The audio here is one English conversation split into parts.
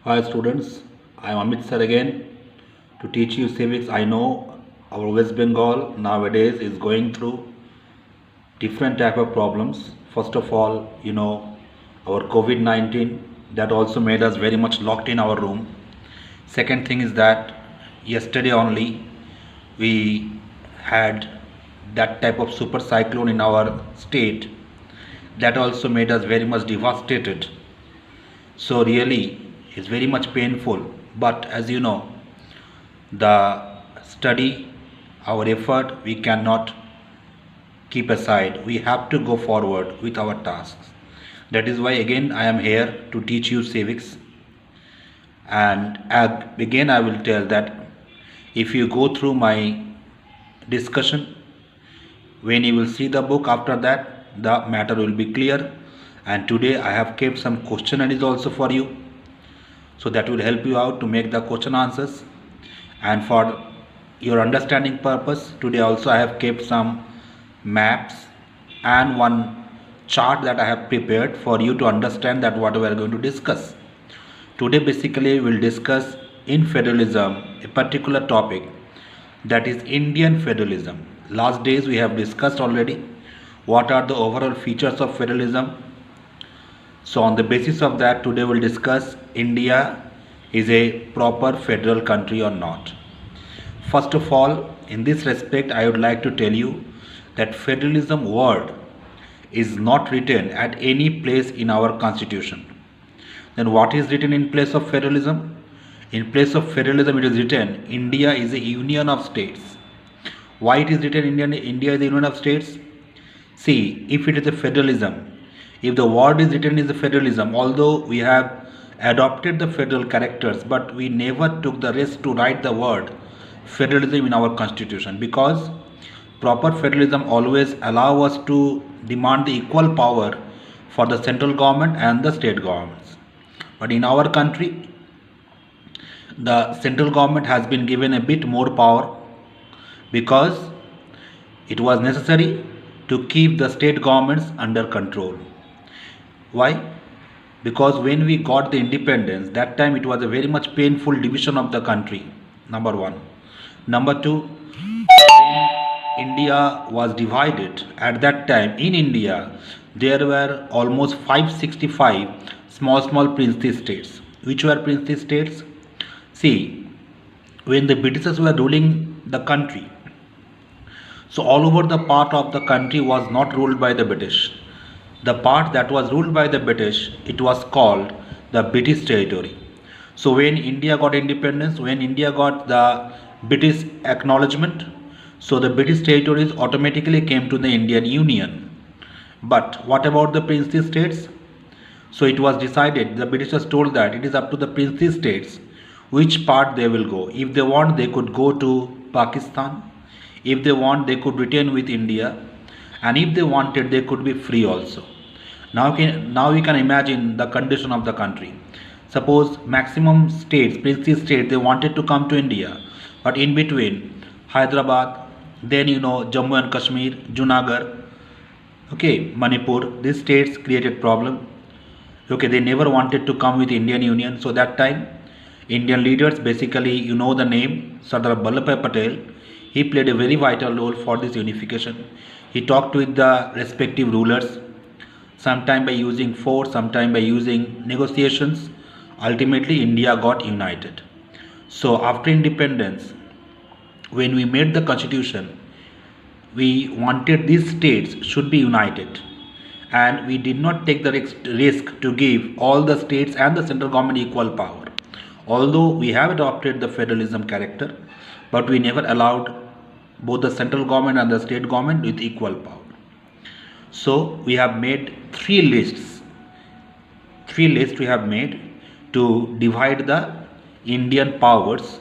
Hi students, I am Amit sir again to teach you civics. I know our West Bengal nowadays is going through different type of problems. First of all, our COVID-19 that also made us very much locked in our room. Second thing is that yesterday only we had that type of super cyclone in our state that also made us very much devastated. So really, it's very much painful. But as you know, the study, our effort, we cannot keep aside. We have to go forward with our tasks. That is why again I am here to teach you civics. And again I will tell that if you go through my discussion, when you will see the book after that, the matter will be clear. And today I have kept some questionnaires also for you, so that will help you out to make the question answers. And for your understanding purpose, today also I have kept some maps and one chart that I have prepared for you to understand that what we are going to discuss. Today basically we will discuss in federalism a particular topic, that is Indian federalism. Last days we have discussed already what are the overall features of federalism. So on the basis of that, today we'll discuss India is a proper federal country or not. First of all, in this respect, I would like to tell you that federalism word is not written at any place in our constitution. Then what is written in place of federalism? In place of federalism, it is written India is a union of states. Why it is written India is a union of states? See, if it is a federalism, if the word is written as a federalism, although we have adopted the federal characters, but we never took the risk to write the word federalism in our constitution, because proper federalism always allow us to demand the equal power for the central government and the state governments. But in our country, the central government has been given a bit more power because it was necessary to keep the state governments under control. Why? Because when we got the independence, that time it was a very much painful division of the country. Number one. Number two, India was divided. At that time in India, there were almost 565 small princely states. Which were princely states? See, when the Britishers were ruling the country, so all over the part of the country was not ruled by the British. The part that was ruled by the British, it was called the British territory. So when India got independence, when India got the British acknowledgement, so the British territories automatically came to the Indian Union. But what about the princely states? So it was decided, the Britishers told that it is up to the princely states which part they will go. If they want, they could go to Pakistan. If they want, they could retain with India. And if they wanted, they could be free also. Now we can imagine the condition of the country. Suppose maximum states, princely states, they wanted to come to India, but in between Hyderabad, then Jammu and Kashmir, Junagadh, okay, Manipur, these states created problem. Okay, they never wanted to come with Indian Union, so that time Indian leaders, basically the name Sardar Vallabhbhai Patel, he played a very vital role for this unification. He talked with the respective rulers, sometime by using force, sometime by using negotiations. Ultimately, India got united. So after independence, when we made the constitution, we wanted these states should be united, and we did not take the risk to give all the states and the central government equal power. Although we have adopted the federalism character, but we never allowed both the central government and the state government with equal power. So we have made three lists. Three lists we have made to divide the Indian powers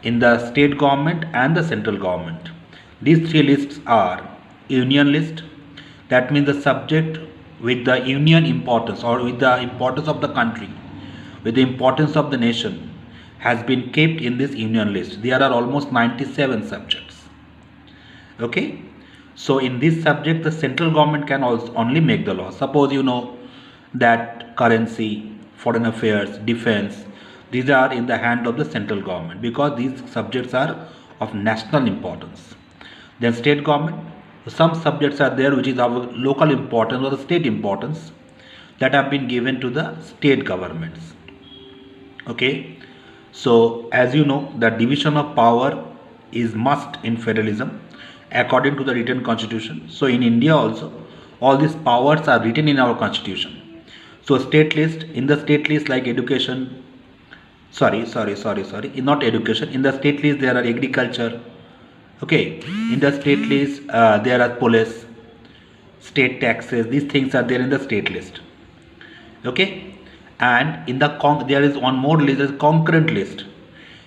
in the state government and the central government. These three lists are union list, that means the subject with the union importance or with the importance of the country, with the importance of the nation, has been kept in this union list. There are almost 97 subjects. Okay, so in this subject the central government can also only make the law. Suppose that currency, foreign affairs, defense, these are in the hand of the central government because these subjects are of national importance. Then state government, some subjects are there which is of local importance or the state importance that have been given to the state governments. Okay, so as you know, the division of power is must in federalism according to the written constitution. So in India also, all these powers are written in our constitution. So state list, in the state list like education, not education, in the state list there are agriculture. Okay, in the state list there are police, state taxes, these things are there in the state list. Okay, and in the there is one more list, is concurrent list.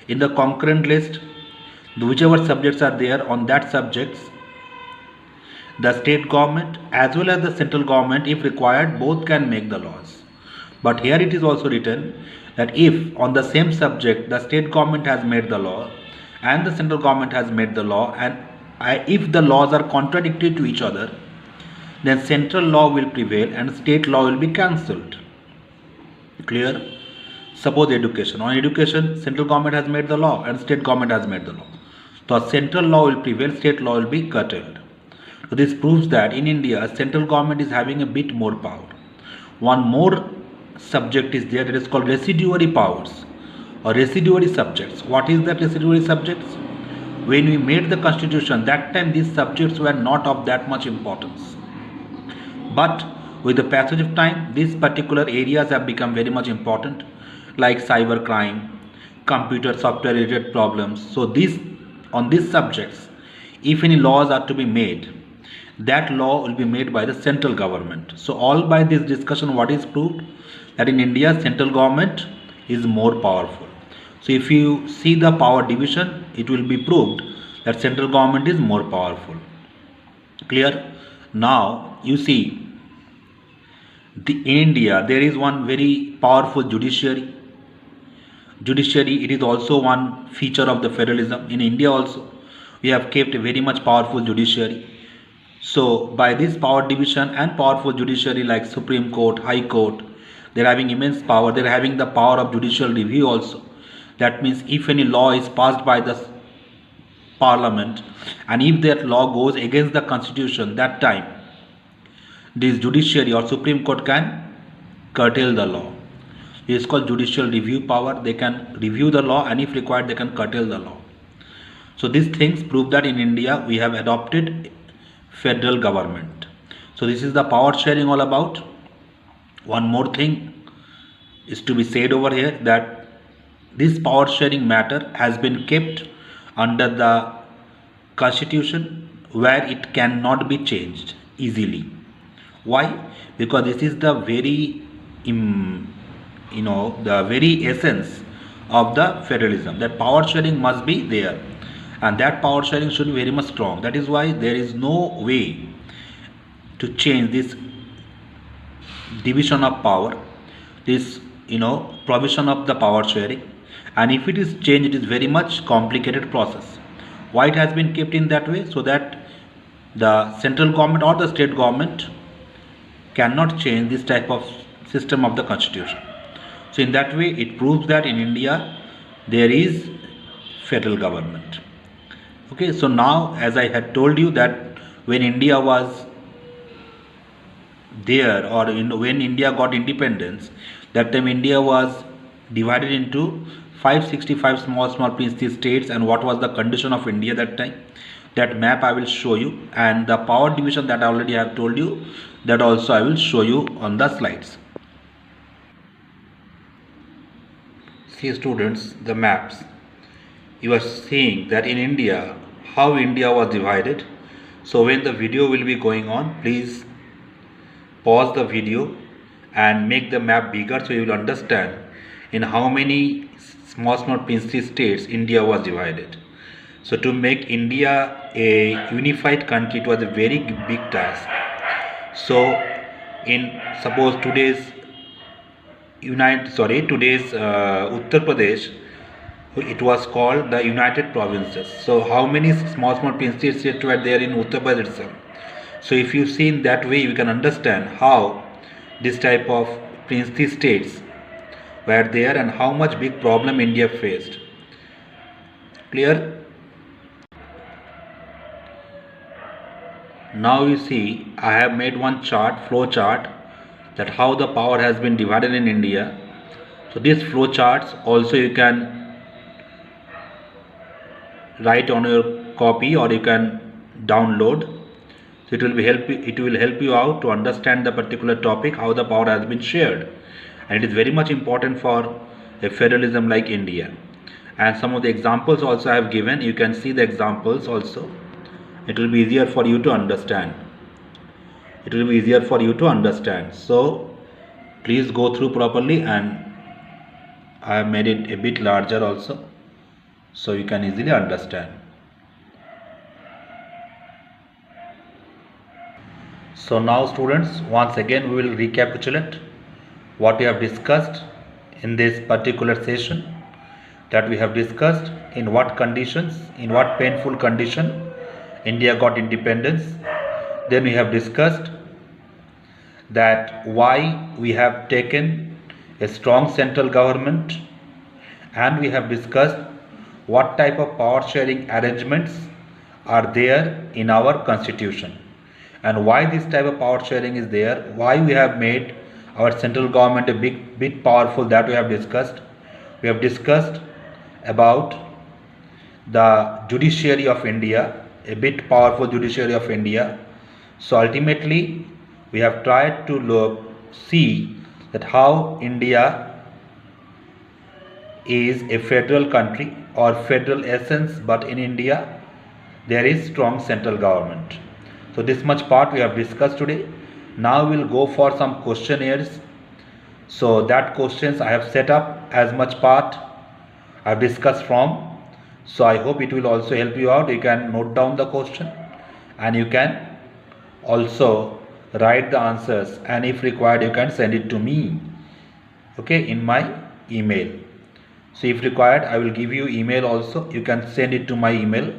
In the concurrent list, whichever subjects are there on that subjects, the state government as well as the central government, if required, both can make the laws. But here it is also written that if on the same subject the state government has made the law and the central government has made the law, and if the laws are contradictory to each other, then central law will prevail and state law will be cancelled. Clear? Suppose education. On education, central government has made the law and state government has made the law. So central law will prevail, state law will be curtailed. So this proves that in India, central government is having a bit more power. One more subject is there that is called residuary powers or residuary subjects. What is that residuary subjects? When we made the constitution, that time these subjects were not of that much importance. But with the passage of time, these particular areas have become very much important, like cyber crime, computer software related problems. So on these subjects, if any laws are to be made, that law will be made by the central government. So all by this discussion, what is proved? That in India, central government is more powerful. So if you see the power division, it will be proved that central government is more powerful. Clear? Now you see, in India there is one very powerful judiciary. It is also one feature of the federalism. In India also, we have kept a very much powerful judiciary. So by this power division and powerful judiciary like Supreme Court, High Court, they are having immense power. They are having the power of judicial review also. That means if any law is passed by the parliament and if that law goes against the constitution, that time this judiciary or Supreme Court can curtail the law. It is called judicial review power. They can review the law and if required they can curtail the law. So these things prove that in India we have adopted federal government. So this is the power sharing all about. One more thing is to be said over here, that this power sharing matter has been kept under the constitution where it cannot be changed easily. Why? Because this is the very the very essence of the federalism, that power sharing must be there and that power sharing should be very much strong. That is why there is no way to change this division of power, this provision of the power sharing, and if it is changed, it is very much complicated process. Why it has been kept in that way? So that the central government or the state government cannot change this type of system of the constitution. So in that way it proves that in India there is federal government. Okay, so now as I had told you that when India was there, or when India got independence, that time India was divided into 565 small princely states. And what was the condition of India that time? That map I will show you, and the power division that I already have told you, that also I will show you on the slides. See students, the maps. You are seeing that in India, how India was divided. So when the video will be going on, please pause the video and make the map bigger so you will understand in how many small princely states India was divided. So to make India a unified country, it was a very big task. So in suppose today's Uttar Pradesh, it was called the United Provinces. So how many small princely states were there in Uttar Pradesh itself? So if you see in that way, you can understand how this type of princely states were there and how much big problem India faced. Clear? Now you see I have made one chart, flow chart, that how the power has been divided in India. So these flow charts also you can write on your copy or you can download. So it will help you out to understand the particular topic, how the power has been shared, and it is very much important for a federalism like India. And some of the examples also I have given. You can see the examples also. It will be easier for you to understand. So please go through properly, and I have made it a bit larger also, so you can easily understand. So now students, once again we will recapitulate what we have discussed in this particular session. That we have discussed in what conditions, in what painful condition India got independence. Then we have discussed that why we have taken a strong central government, and we have discussed what type of power sharing arrangements are there in our constitution and why this type of power sharing is there, why we have made our central government a bit powerful. That we have discussed. We have discussed about the judiciary of India, a bit powerful judiciary of India. So ultimately we have tried to see that how India is a federal country or federal essence, but in India there is strong central government. So this much part we have discussed today. Now we will go for some questionnaires. So that questions I have set up as much part I have discussed from. So I hope it will also help you out. You can note down the question and you can also write the answers, and if required you can send it to me, okay, in my email. So if required I will give you email also. You can send it to my email,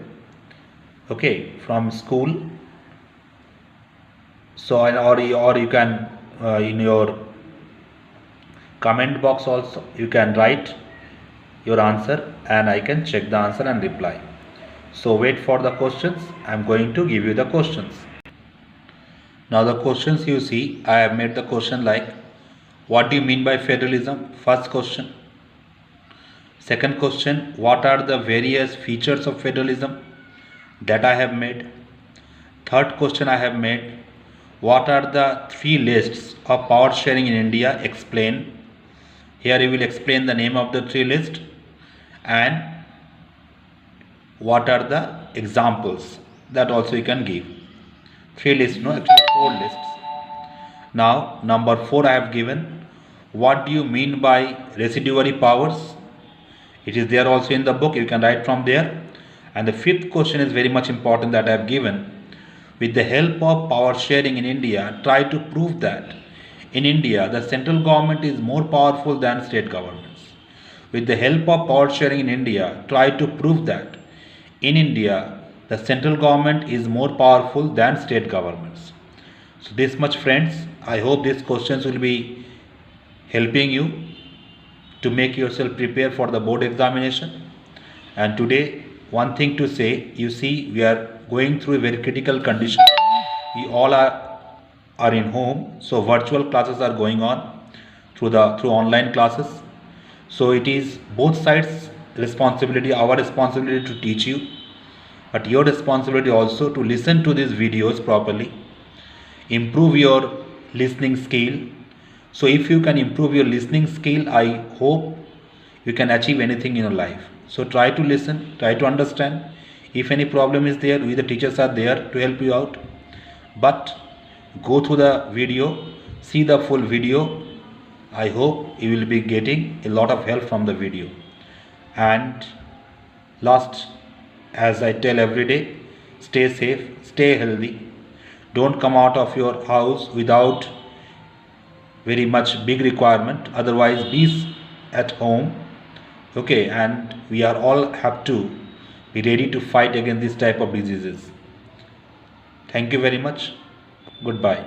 okay, from school. So or you can in your comment box also you can write your answer and I can check the answer and reply. So wait for the questions. I am going to give you the questions. Now the questions you see, I have made the question like, what do you mean by federalism? First question. Second question, what are the various features of federalism? That I have made. Third question I have made, what are the 3 lists of power sharing in India? Explain. Here you will explain the name of the 3 lists and what are the examples. That also you can give. 3 lists, no, actually 4 lists. Now number 4 I have given, what do you mean by residuary powers? It is there also in the book, you can write from there. And the 5th question is very much important that I have given. With the help of power sharing in India, try to prove that in India the central government is more powerful than state governments. With the help of power sharing in India, try to prove that in India the central government is more powerful than state governments. So this much friends, I hope these questions will be helping you to make yourself prepare for the board examination. And today one thing to say, you see we are going through a very critical condition. We all are in home, so virtual classes are going on through online classes. So it is both sides responsibility, our responsibility to teach you, but your responsibility also to listen to these videos properly, improve your listening skill. So if you can improve your listening skill, I hope you can achieve anything in your life. So try to listen, try to understand. If any problem is there, we the teachers are there to help you out. But go through the video, see the full video. I hope you will be getting a lot of help from the video. And last, as I tell every day, stay safe, stay healthy. Don't come out of your house without very much big requirement. Otherwise, be at home. Okay, and we are all have to be ready to fight against this type of diseases. Thank you very much. Goodbye.